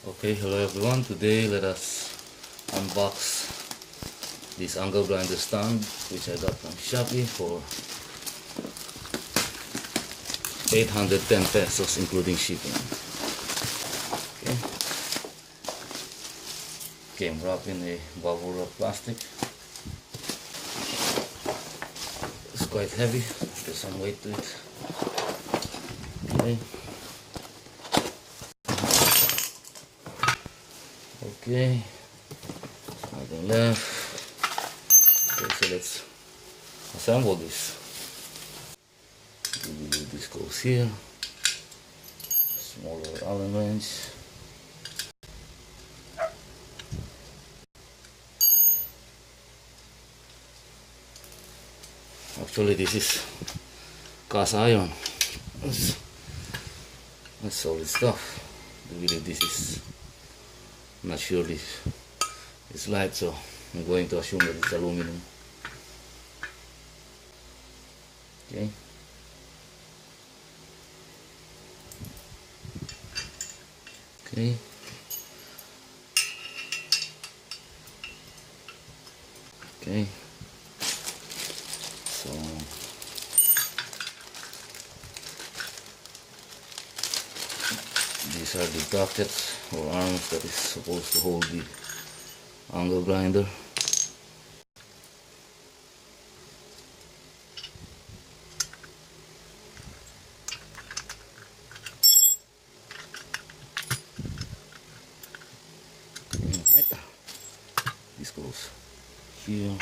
Okay, hello everyone. Today let us unbox this angle grinder stand which I got from Shopee for 810 pesos including shipping. Okay. Came wrapped in a bubble wrap plastic. It's quite heavy. There's some weight to it. Okay. Okay, nothing left. Okay, so let's assemble this. This goes here. Smaller Allen wrench. Actually, this is cast iron. That's solid stuff. I believe this is. I'm not sure if it's light, so I'm going to assume that it's aluminum. Okay. Okay. Okay. So these are the brackets or arms that is supposed to hold the angle grinder. This goes here.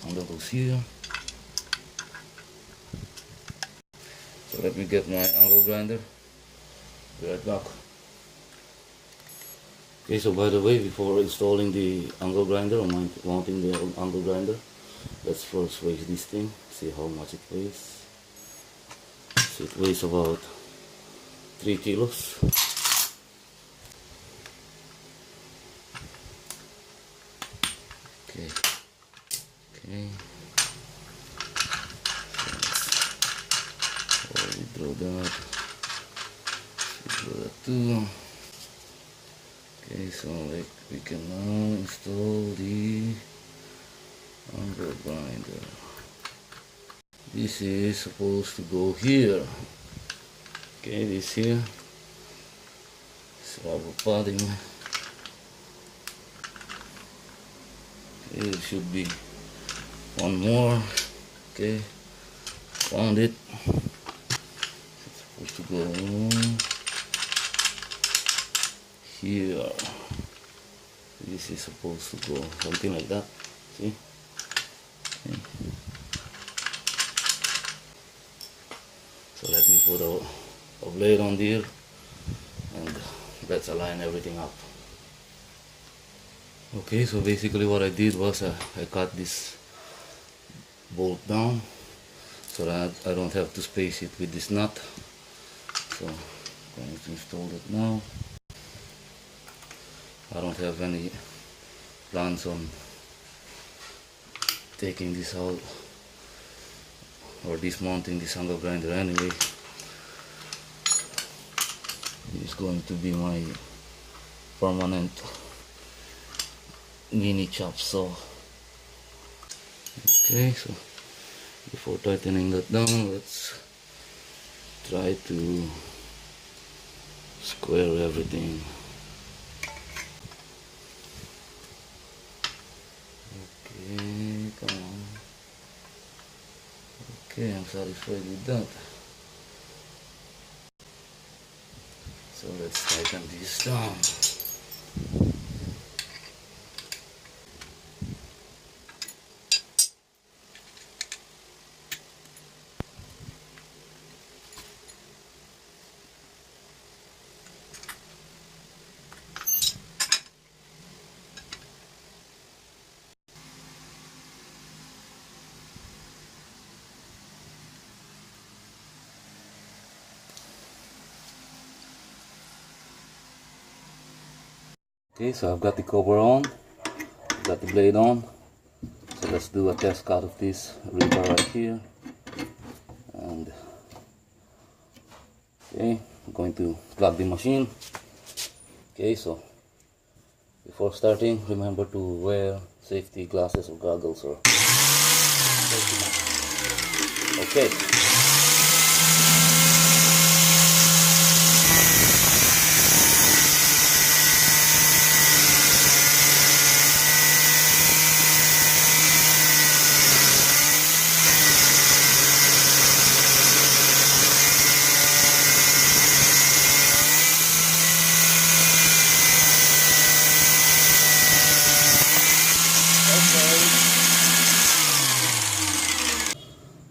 Angle goes here. So let me get my angle grinder. Be right back. Okay, so by the way, before installing the angle grinder or mounting the angle grinder, let's first weigh this thing, see how much it weighs. So it weighs about 3 kilos. Okay. Okay. So we draw that. We draw that too. Okay, so we can now install the angle grinder. This is supposed to go here. Okay, this here. It's rubber padding. Okay, it should be one more. Okay, found it. It's supposed to go here. This is supposed to go something like that. See? Okay. So let me put a blade on there and let's align everything up. Okay, so basically what I did was I cut this bolt down so that I don't have to space it with this nut. So I'm going to install it now. I don't have any plans on taking this out or dismounting this angle grinder anyway. It's going to be my permanent mini chop saw. Okay, so before tightening that down, let's try to square everything. Okay, come on. Okay, I'm satisfied with that. So let's tighten this down. Okay, so I've got the cover on, got the blade on, So let's do a test cut of this rebar right here. And okay, I'm going to plug the machine. Okay, so before starting, remember to wear safety glasses or goggles or safety mask. Okay.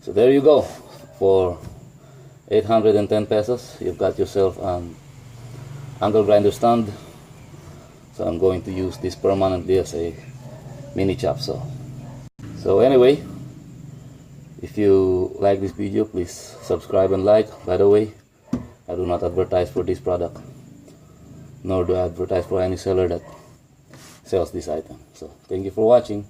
So there you go. For 810 pesos, you've got yourself an angle grinder stand. So I'm going to use this permanently as a mini chop saw. So anyway, if you like this video, please subscribe and like. By the way, I do not advertise for this product, nor do I advertise for any seller that sells this item. So thank you for watching.